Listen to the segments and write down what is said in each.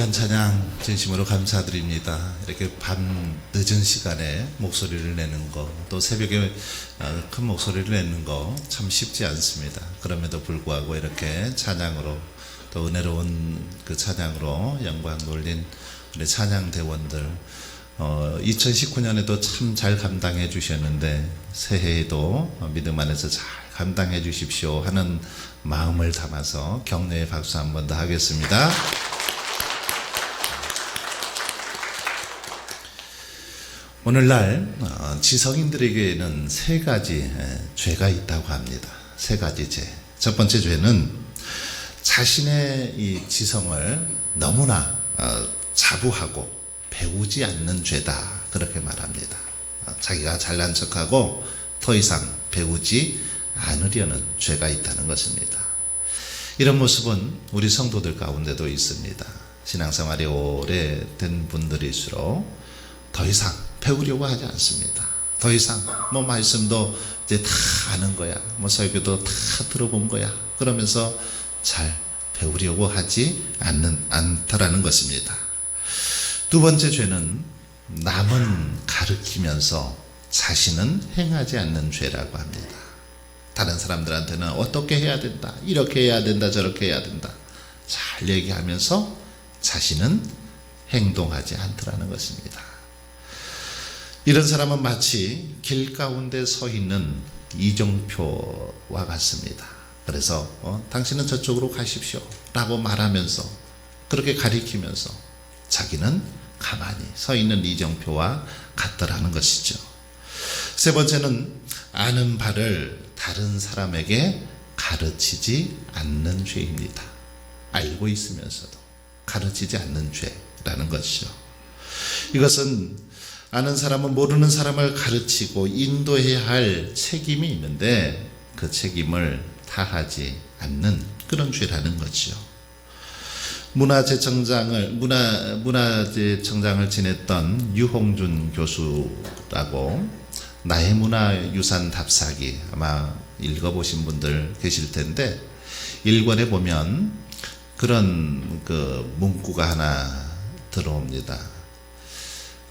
귀한 찬양 진심으로 감사드립니다. 이렇게 밤 늦은 시간에 목소리를 내는 거, 또 새벽에 큰 목소리를 내는 거 참 쉽지 않습니다. 그럼에도 불구하고 이렇게 찬양으로, 또 은혜로운 그 찬양으로 영광 돌린 우리 찬양대원들, 2019년에도 참 잘 감당해 주셨는데 새해에도 믿음 안에서 잘 감당해 주십시오 하는 마음을 담아서 격려의 박수 한 번 더 하겠습니다. 오늘날 지성인들에게는 세 가지 죄가 있다고 합니다. 세 가지 죄. 첫 번째 죄는 자신의 이 지성을 너무나 자부하고 배우지 않는 죄다, 그렇게 말합니다. 자기가 잘난 척하고 더 이상 배우지 않으려는 죄가 있다는 것입니다. 이런 모습은 우리 성도들 가운데도 있습니다. 신앙생활이 오래된 분들일수록 더 이상 배우려고 하지 않습니다. 더 이상 말씀도 이제 다 아는 거야, 설교도 다 들어본 거야, 그러면서 잘 배우려고 하지 않다라는 것입니다. 두 번째 죄는 남은 가르치면서 자신은 행하지 않는 죄라고 합니다. 다른 사람들한테는 어떻게 해야 된다, 이렇게 해야 된다, 저렇게 해야 된다 잘 얘기하면서 자신은 행동하지 않더라는 것입니다. 이런 사람은 마치 길 가운데 서 있는 이정표와 같습니다. 그래서 당신은 저쪽으로 가십시오 라고 말하면서, 그렇게 가리키면서 자기는 가만히 서 있는 이정표와 같더라는 것이죠. 세 번째는 아는 바를 다른 사람에게 가르치지 않는 죄입니다. 알고 있으면서도 가르치지 않는 죄라는 것이죠. 이것은 아는 사람은 모르는 사람을 가르치고 인도해야 할 책임이 있는데 그 책임을 다하지 않는 그런 죄라는 거죠. 문화재청장을 지냈던 유홍준 교수라고 나의 문화유산 답사기, 아마 읽어보신 분들 계실 텐데, 1권에 보면 그런 그 문구가 하나 들어옵니다.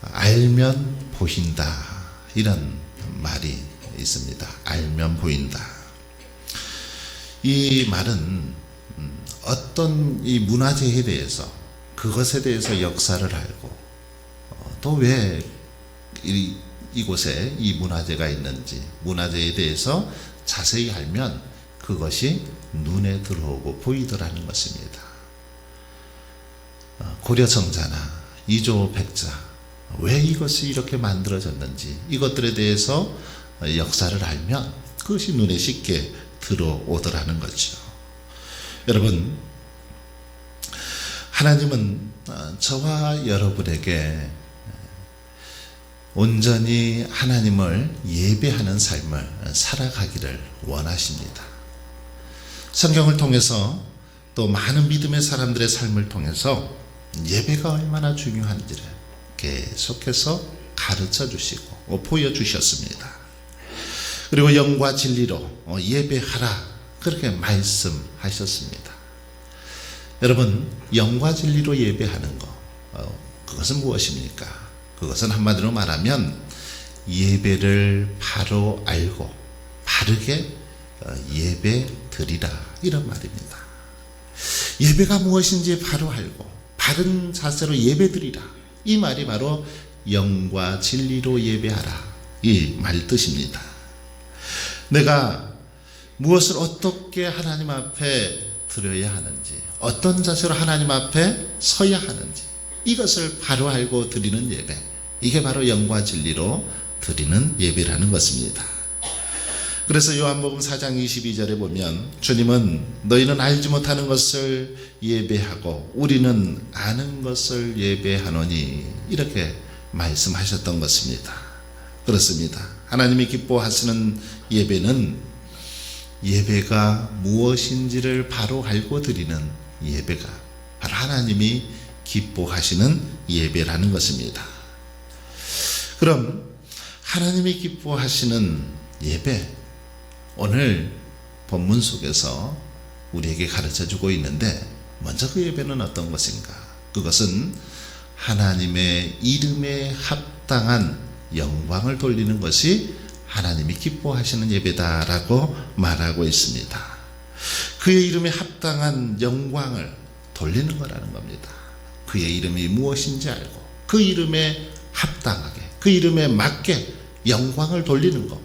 알면 보인다, 이런 말이 있습니다. 알면 보인다. 이 말은 어떤 이 문화재에 대해서, 그것에 대해서 역사를 알고, 또 왜 이곳에 이 문화재가 있는지, 문화재에 대해서 자세히 알면 그것이 눈에 들어오고 보이더라는 것입니다. 고려성자나 이조백자, 왜 이것이 이렇게 만들어졌는지, 이것들에 대해서 역사를 알면 그것이 눈에 쉽게 들어오더라는 거죠. 여러분, 하나님은 저와 여러분에게 온전히 하나님을 예배하는 삶을 살아가기를 원하십니다. 성경을 통해서, 또 많은 믿음의 사람들의 삶을 통해서 예배가 얼마나 중요한지를 계속해서 가르쳐 주시고 보여주셨습니다. 그리고 영과 진리로 예배하라, 그렇게 말씀하셨습니다. 여러분, 영과 진리로 예배하는 것, 그것은 무엇입니까? 그것은 한마디로 말하면 예배를 바로 알고 바르게 예배 드리라, 이런 말입니다. 예배가 무엇인지 바로 알고 바른 자세로 예배 드리라, 이 말이 바로 영과 진리로 예배하라, 이 말 뜻입니다. 내가 무엇을 어떻게 하나님 앞에 드려야 하는지, 어떤 자세로 하나님 앞에 서야 하는지, 이것을 바로 알고 드리는 예배, 이게 바로 영과 진리로 드리는 예배라는 것입니다. 그래서 요한복음 4장 22절에 보면 주님은 너희는 알지 못하는 것을 예배하고 우리는 아는 것을 예배하노니, 이렇게 말씀하셨던 것입니다. 그렇습니다. 하나님이 기뻐하시는 예배가 무엇인지를 바로 알고 드리는 예배가 바로 하나님이 기뻐하시는 예배라는 것입니다. 그럼 하나님이 기뻐하시는 예배, 오늘 본문 속에서 우리에게 가르쳐주고 있는데, 먼저 그 예배는 어떤 것인가? 그것은 하나님의 이름에 합당한 영광을 돌리는 것이 하나님이 기뻐하시는 예배다라고 말하고 있습니다. 그의 이름에 합당한 영광을 돌리는 거라는 겁니다. 그의 이름이 무엇인지 알고 그 이름에 합당하게, 그 이름에 맞게 영광을 돌리는 것,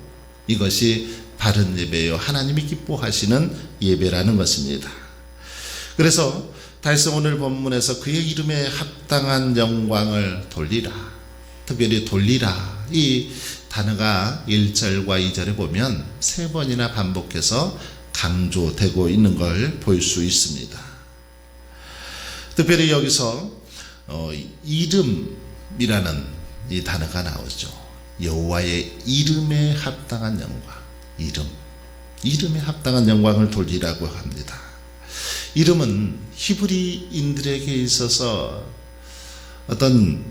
이것이 바른 예배요 하나님이 기뻐하시는 예배라는 것입니다. 그래서 다윗은 오늘 본문에서 그의 이름에 합당한 영광을 돌리라, 특별히 돌리라, 이 단어가 1절과 2절에 보면 3번이나 반복해서 강조되고 있는 걸 볼 수 있습니다. 특별히 여기서 이름이라는 이 단어가 나오죠. 여호와의 이름에 합당한 영광, 이름에 합당한 영광을 돌리라고 합니다. 이름은 히브리인들에게 있어서 어떤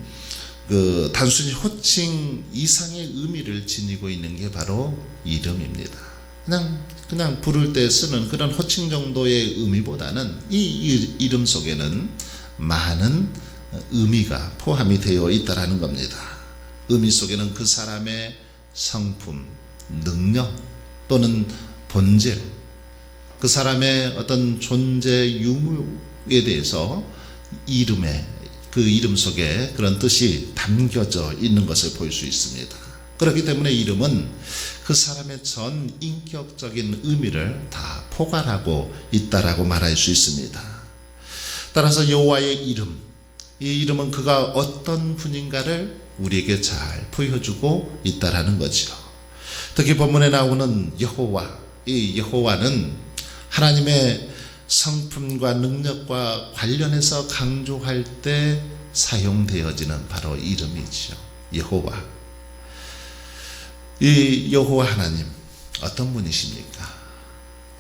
단순히 호칭 이상의 의미를 지니고 있는 게 바로 이름입니다. 그냥 부를 때 쓰는 그런 호칭 정도의 의미보다는 이 이름 속에는 많은 의미가 포함이 되어 있다라는 겁니다. 의미 속에는 그 사람의 성품, 능력 또는 본질, 그 사람의 어떤 존재 유무에 대해서 그 이름 속에 그런 뜻이 담겨져 있는 것을 볼 수 있습니다. 그렇기 때문에 이름은 그 사람의 전 인격적인 의미를 다 포괄하고 있다라고 말할 수 있습니다. 따라서 여호와의 이름, 이 이름은 그가 어떤 분인가를 우리에게 잘 보여주고 있다라는 거죠. 특히 본문에 나오는 여호와, 이 여호와는 하나님의 성품과 능력과 관련해서 강조할 때 사용되어지는 바로 이름이죠. 여호와. 이 여호와 하나님 어떤 분이십니까?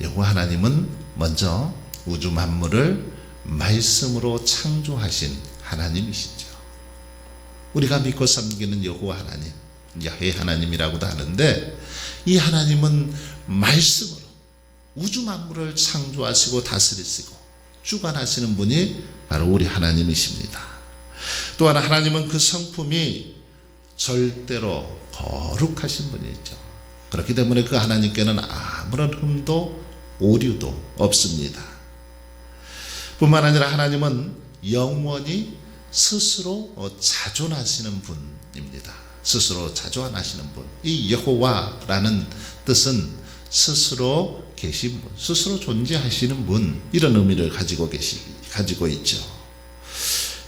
여호와 하나님은 먼저 우주 만물을 말씀으로 창조하신 하나님이시죠. 우리가 믿고 섬기는 여호와 하나님, 야훼 하나님이라고도 하는데, 이 하나님은 말씀으로 우주 만물을 창조하시고 다스리시고 주관하시는 분이 바로 우리 하나님이십니다. 또한 하나님은 그 성품이 절대로 거룩하신 분이죠. 그렇기 때문에 그 하나님께는 아무런 흠도 오류도 없습니다. 뿐만 아니라 하나님은 영원히 스스로 자존하시는 분입니다. 스스로 자존하시는 분. 이 여호와라는 뜻은 스스로 계신 분, 스스로 존재하시는 분, 이런 의미를 가지고 있죠.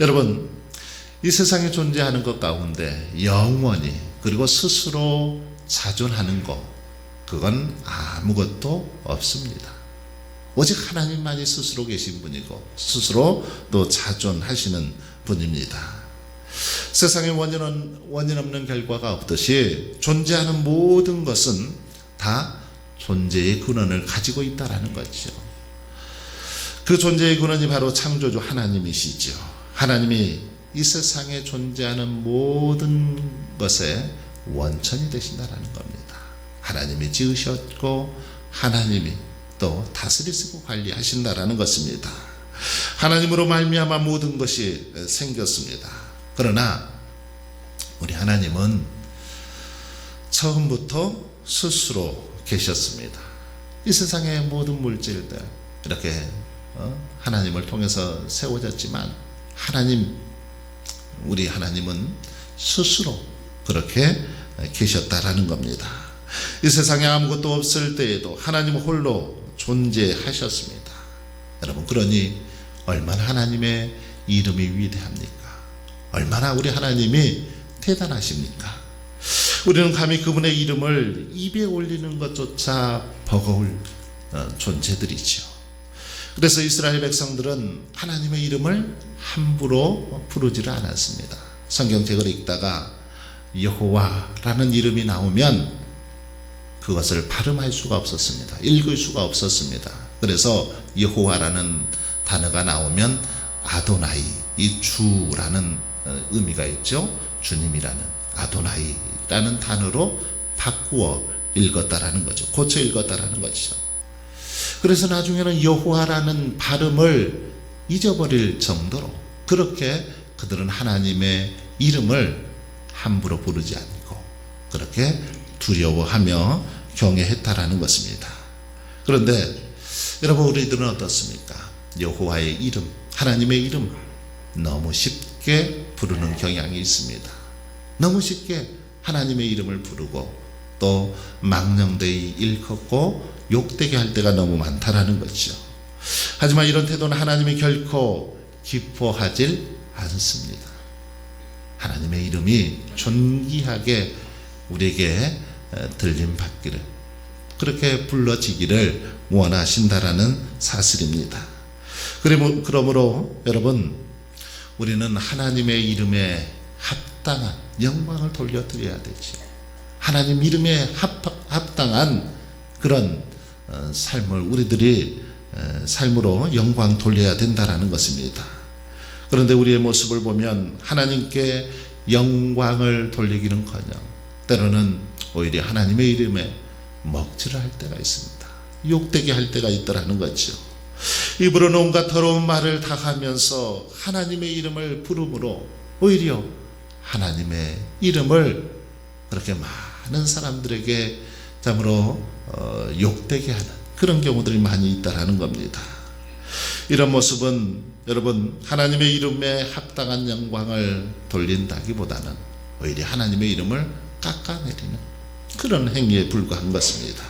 여러분, 이 세상에 존재하는 것 가운데 영원히 그리고 스스로 자존하는 것, 그건 아무것도 없습니다. 오직 하나님만이 스스로 계신 분이고 스스로 또 자존하시는 분입니다. 세상에 원인 없는 결과가 없듯이 존재하는 모든 것은 다 존재의 근원을 가지고 있다라는 거죠. 그 존재의 근원이 바로 창조주 하나님이시죠. 하나님이 이 세상에 존재하는 모든 것의 원천이 되신다라는 겁니다. 하나님이 지으셨고 하나님이 또 다스리시고 관리하신다라는 것입니다. 하나님으로 말미암아 모든 것이 생겼습니다. 그러나 우리 하나님은 처음부터 스스로 계셨습니다. 이 세상의 모든 물질들 이렇게 하나님을 통해서 세워졌지만 우리 하나님은 스스로 그렇게 계셨다라는 겁니다. 이 세상에 아무것도 없을 때에도 하나님 홀로 존재하셨습니다. 여러분, 그러니 얼마나 하나님의 이름이 위대합니까? 얼마나 우리 하나님이 대단하십니까? 우리는 감히 그분의 이름을 입에 올리는 것조차 버거울 존재들이죠. 그래서 이스라엘 백성들은 하나님의 이름을 함부로 부르지를 않았습니다. 성경책을 읽다가 여호와라는 이름이 나오면 그것을 발음할 수가 없었습니다. 읽을 수가 없었습니다. 그래서 여호와라는 단어가 나오면 아도나이, 이 주라는 의미가 있죠. 주님이라는 아도나이라는 단어로 바꾸어 읽었다라는 거죠. 고쳐 읽었다라는 거죠. 그래서 나중에는 여호와라는 발음을 잊어버릴 정도로 그렇게 그들은 하나님의 이름을 함부로 부르지 않고 그렇게 두려워하며 경외했다라는 것입니다. 그런데 여러분, 우리들은 어떻습니까? 여호와의 이름, 하나님의 이름 너무 쉽게 부르는 경향이 있습니다. 너무 쉽게 하나님의 이름을 부르고 또 망령되이 일컫고 욕되게 할 때가 너무 많다라는 거죠. 하지만 이런 태도는 하나님이 결코 기뻐하질 않습니다. 하나님의 이름이 존귀하게 우리에게 들림받기를, 그렇게 불러지기를 원하신다라는 사실입니다. 그러므로 여러분, 우리는 하나님의 이름에 합당한 영광을 돌려드려야 되죠. 하나님 이름에 합당한 그런 삶을 우리들이 삶으로 영광 돌려야 된다라는 것입니다. 그런데 우리의 모습을 보면 하나님께 영광을 돌리기는커녕 때로는 오히려 하나님의 이름에 먹칠을 할 때가 있습니다. 욕되게 할 때가 있더라는 거죠. 입으로는 온갖 더러운 말을 다 하면서 하나님의 이름을 부름으로 오히려 하나님의 이름을 그렇게 많은 사람들에게 참으로 욕되게 하는 그런 경우들이 많이 있다라는 겁니다. 이런 모습은 여러분, 하나님의 이름에 합당한 영광을 돌린다기보다는 오히려 하나님의 이름을 깎아내리는 그런 행위에 불과한 것입니다.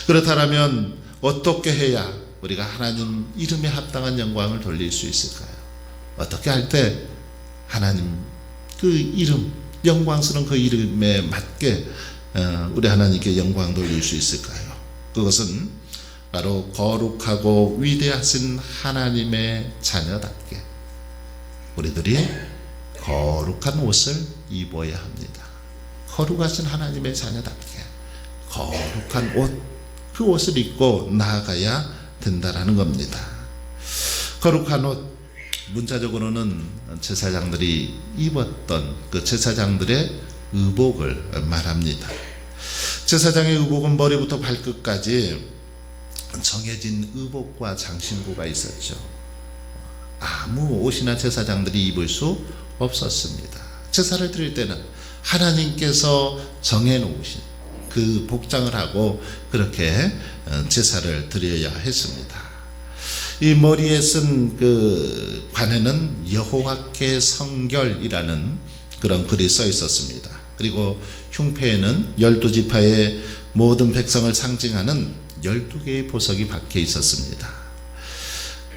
그렇다면 어떻게 해야 우리가 하나님 이름에 합당한 영광을 돌릴 수 있을까요? 어떻게 할 때 하나님 그 이름, 영광스러운 그 이름에 맞게 우리 하나님께 영광 돌릴 수 있을까요? 그것은 바로 거룩하고 위대하신 하나님의 자녀답게 우리들이 거룩한 옷을 입어야 합니다. 거룩하신 하나님의 자녀답게 거룩한 옷, 그 옷을 입고 나아가야 된다라는 겁니다. 거룩한 옷, 문자적으로는 제사장들이 입었던 그 제사장들의 의복을 말합니다. 제사장의 의복은 머리부터 발끝까지 정해진 의복과 장신구가 있었죠. 아무 옷이나 제사장들이 입을 수 없었습니다. 제사를 드릴 때는 하나님께서 정해놓으신 그 복장을 하고 그렇게 제사를 드려야 했습니다. 이 머리에 쓴 그 관에는 여호와께 성결이라는 그런 글이 써 있었습니다. 그리고 흉패에는 12지파의 모든 백성을 상징하는 12개의 보석이 박혀 있었습니다.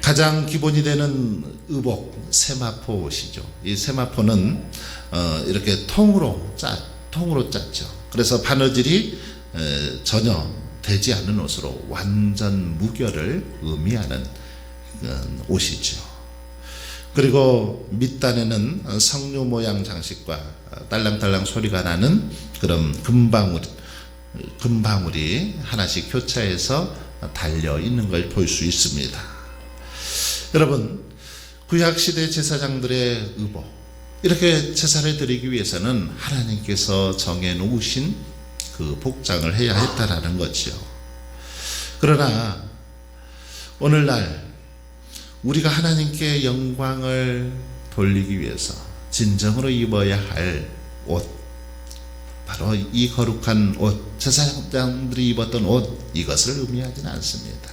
가장 기본이 되는 의복, 세마포 옷이죠. 이 세마포는 이렇게 통으로 짰죠. 그래서 바느질이 전혀 되지 않은 옷으로 완전 무결을 의미하는 옷이죠. 그리고 밑단에는 석류 모양 장식과 딸랑딸랑 소리가 나는 그런 금방울이 하나씩 교차해서 달려 있는 걸 볼 수 있습니다. 여러분, 구약시대 제사장들의 의복, 이렇게 제사를 드리기 위해서는 하나님께서 정해놓으신 그 복장을 해야 했다라는 거죠. 그러나 오늘날 우리가 하나님께 영광을 돌리기 위해서 진정으로 입어야 할 옷, 바로 이 거룩한 옷, 제사장들이 입었던 옷, 이것을 의미하지는 않습니다.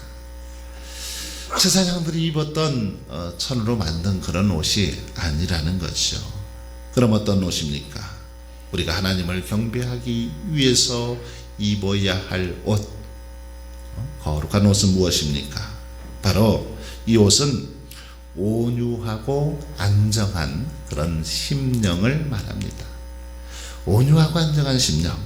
제사장들이 입었던 천으로 만든 그런 옷이 아니라는 것이죠. 그럼 어떤 옷입니까? 우리가 하나님을 경배하기 위해서 입어야 할 옷, 거룩한 옷은 무엇입니까? 바로 이 옷은 온유하고 안정한 그런 심령을 말합니다. 온유하고 안정한 심령.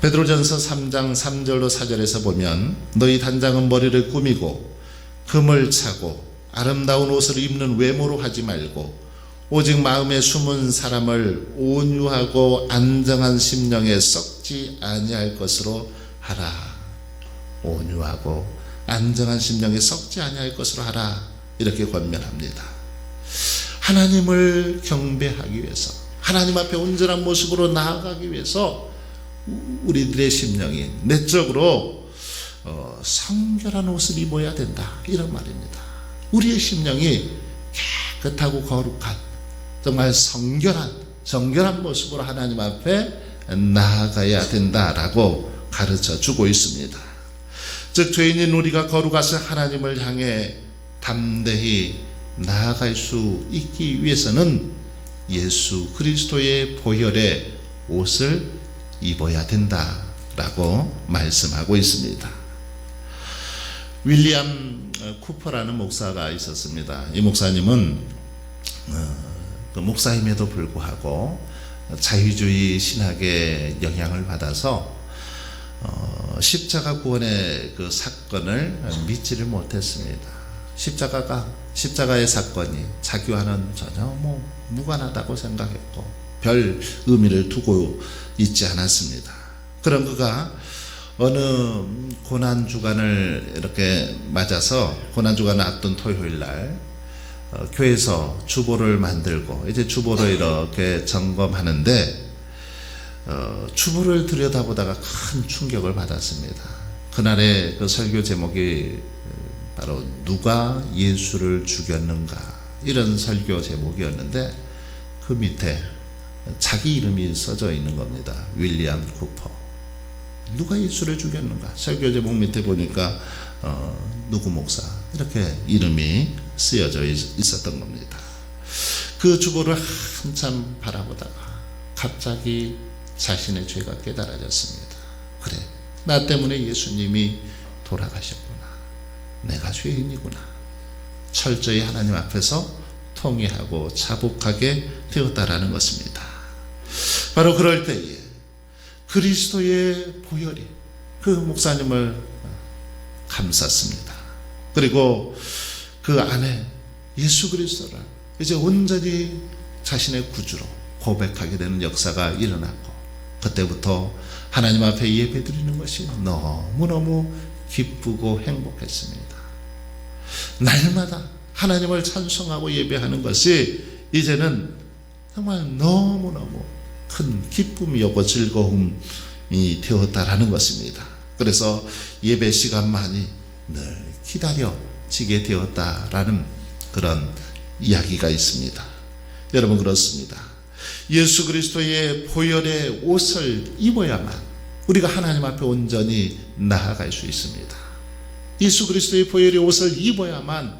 베드로전서 3장 3절로 4절에서 보면 너희 단장은 머리를 꾸미고 금을 차고 아름다운 옷을 입는 외모로 하지 말고 오직 마음에 숨은 사람을 온유하고 안정한 심령에 썩지 아니할 것으로 하라. 온유하고 안정한 심령에 썩지 아니할 것으로 하라. 이렇게 권면합니다. 하나님을 경배하기 위해서, 하나님 앞에 온전한 모습으로 나아가기 위해서 우리들의 심령이 내적으로 성결한 옷을 입어야 된다, 이런 말입니다. 우리의 심령이 깨끗하고 거룩한 정말 정결한 모습으로 하나님 앞에 나아가야 된다라고 가르쳐 주고 있습니다. 즉 죄인인 우리가 거룩하신 하나님을 향해 담대히 나아갈 수 있기 위해서는 예수 그리스도의 보혈의 옷을 입어야 된다라고 말씀하고 있습니다. 윌리엄 쿠퍼라는 목사가 있었습니다. 이 목사님은 그 목사임에도 불구하고 자유주의 신학의 영향을 받아서 십자가 구원의 그 사건을 믿지를 못했습니다. 십자가의 사건이 자기와는 전혀 무관하다고 생각했고 별 의미를 두고 있지 않았습니다. 그런 그가 어느 고난주간을 이렇게 맞아서 고난주간을 앞둔 토요일날 교회에서 주보를 만들고 이제 주보를 이렇게 점검하는데 주보를 들여다보다가 큰 충격을 받았습니다. 그날의 그 설교 제목이 바로 누가 예수를 죽였는가 이런 설교 제목이었는데 그 밑에 자기 이름이 써져 있는 겁니다. 윌리엄 쿠퍼. 누가 예수를 죽였는가? 설교 제목 밑에 보니까 누구 목사 이렇게 이름이 쓰여져 있었던 겁니다. 그 주보를 한참 바라보다가 갑자기 자신의 죄가 깨달아졌습니다. 그래, 나 때문에 예수님이 돌아가셨구나. 내가 죄인이구나. 철저히 하나님 앞에서 통회하고 자복하게 되었다라는 것입니다. 바로 그럴 때에 그리스도의 보혈이 그 목사님을 감쌌습니다. 그리고 그 안에 예수 그리스도를 이제 온전히 자신의 구주로 고백하게 되는 역사가 일어났고 그때부터 하나님 앞에 예배드리는 것이 너무너무 기쁘고 행복했습니다. 날마다 하나님을 찬송하고 예배하는 것이 이제는 정말 너무너무 큰 기쁨이었고 즐거움이 되었다라는 것입니다. 그래서 예배 시간만이 늘 기다려지게 되었다라는 그런 이야기가 있습니다. 여러분 그렇습니다. 예수 그리스도의 보혈의 옷을 입어야만 우리가 하나님 앞에 온전히 나아갈 수 있습니다. 예수 그리스도의 보혈의 옷을 입어야만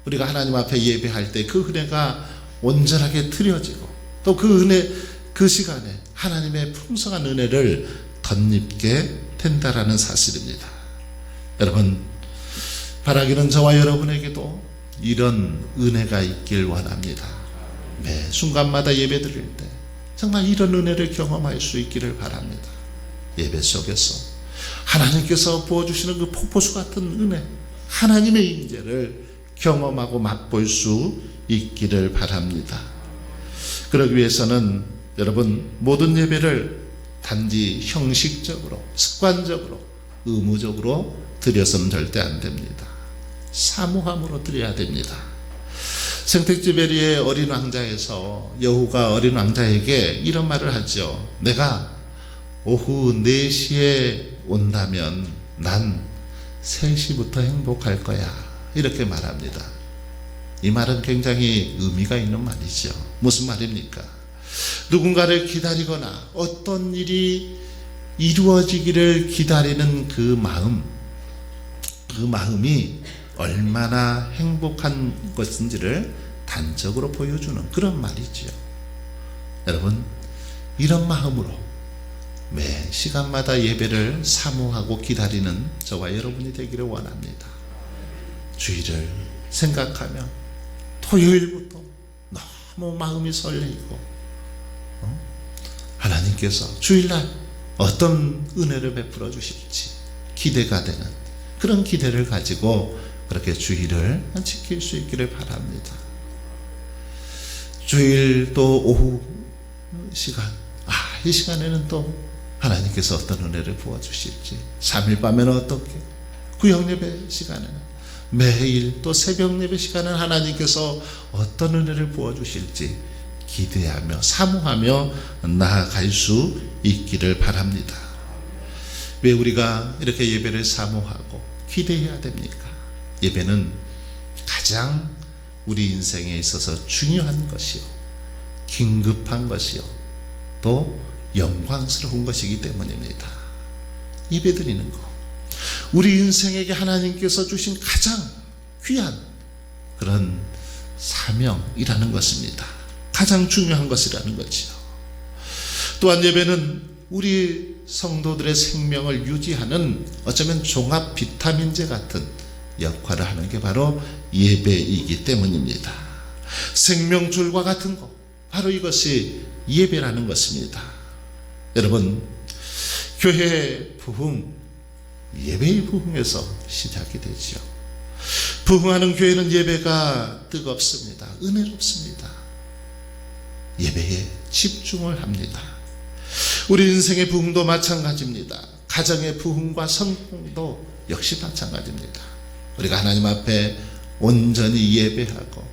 우리가 하나님 앞에 예배할 때 그 은혜가 온전하게 드려지고 또 그 은혜 그 시간에 하나님의 풍성한 은혜를 덧입게 된다라는 사실입니다. 여러분 바라기는 저와 여러분에게도 이런 은혜가 있길 원합니다. 매 순간마다 예배 드릴 때 정말 이런 은혜를 경험할 수 있기를 바랍니다. 예배 속에서 하나님께서 부어주시는 그 폭포수 같은 은혜 하나님의 임재를 경험하고 맛볼 수 있기를 바랍니다. 그러기 위해서는 여러분 모든 예배를 단지 형식적으로 습관적으로 의무적으로 드려서는 절대 안 됩니다. 사모함으로 드려야 됩니다. 생텍쥐베리의 어린 왕자에서 여호가 어린 왕자에게 이런 말을 하죠. 내가 오후 4시에 온다면 난 3시부터 행복할 거야. 이렇게 말합니다. 이 말은 굉장히 의미가 있는 말이죠. 무슨 말입니까? 누군가를 기다리거나 어떤 일이 이루어지기를 기다리는 그 마음이 얼마나 행복한 것인지를 단적으로 보여주는 그런 말이지요. 여러분 이런 마음으로 매 시간마다 예배를 사모하고 기다리는 저와 여러분이 되기를 원합니다. 주일을 생각하며 토요일부터 너무 마음이 설레이고 하나님께서 주일날 어떤 은혜를 베풀어 주실지 기대가 되는 그런 기대를 가지고 그렇게 주일을 지킬 수 있기를 바랍니다. 주일 또 오후 시간 이 시간에는 또 하나님께서 어떤 은혜를 부어주실지 3일 밤에는 어떻게 구역 예배 시간에는 매일 또 새벽 예배 시간은 하나님께서 어떤 은혜를 부어주실지 기대하며 사모하며 나아갈 수 있기를 바랍니다. 왜 우리가 이렇게 예배를 사모하고 기대해야 됩니까? 예배는 가장 우리 인생에 있어서 중요한 것이요, 긴급한 것이요, 또 영광스러운 것이기 때문입니다. 예배드리는 것, 우리 인생에게 하나님께서 주신 가장 귀한 그런 사명이라는 것입니다. 가장 중요한 것이라는 거지요. 또한 예배는 우리 성도들의 생명을 유지하는 어쩌면 종합 비타민제 같은 역할을 하는 게 바로 예배이기 때문입니다. 생명줄과 같은 것, 바로 이것이 예배라는 것입니다. 여러분, 교회 부흥, 예배의 부흥에서 시작이 되죠. 부흥하는 교회는 예배가 뜨겁습니다. 은혜롭습니다. 예배에 집중을 합니다. 우리 인생의 부흥도 마찬가지입니다. 가정의 부흥과 성공도 역시 마찬가지입니다. 우리가 하나님 앞에 온전히 예배하고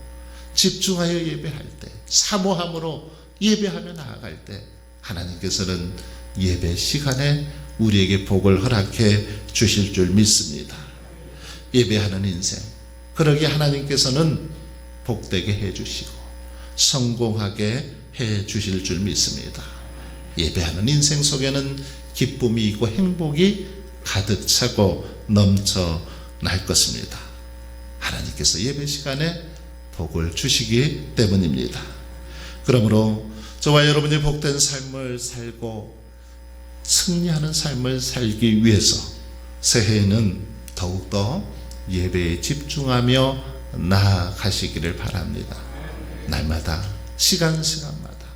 집중하여 예배할 때, 사모함으로 예배하며 나아갈 때 하나님께서는 예배 시간에 우리에게 복을 허락해 주실 줄 믿습니다. 예배하는 인생, 그러기에 하나님께서는 복되게 해주시고 성공하게 해주실 줄 믿습니다. 예배하는 인생 속에는 기쁨이 있고 행복이 가득 차고 넘쳐날 것입니다. 하나님께서 예배 시간에 복을 주시기 때문입니다. 그러므로 저와 여러분이 복된 삶을 살고 승리하는 삶을 살기 위해서 새해에는 더욱더 예배에 집중하며 나아가시기를 바랍니다. 날마다 시간마다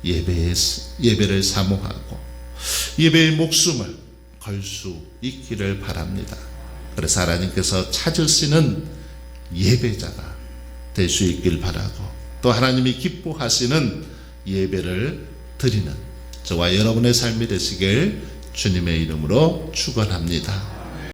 예배를 사모하고 예배의 목숨을 걸 수 있기를 바랍니다. 그래서 하나님께서 찾으시는 예배자가 될 수 있길 바라고, 또 하나님이 기뻐하시는 예배를 드리는 저와 여러분의 삶이 되시길 주님의 이름으로 축원합니다.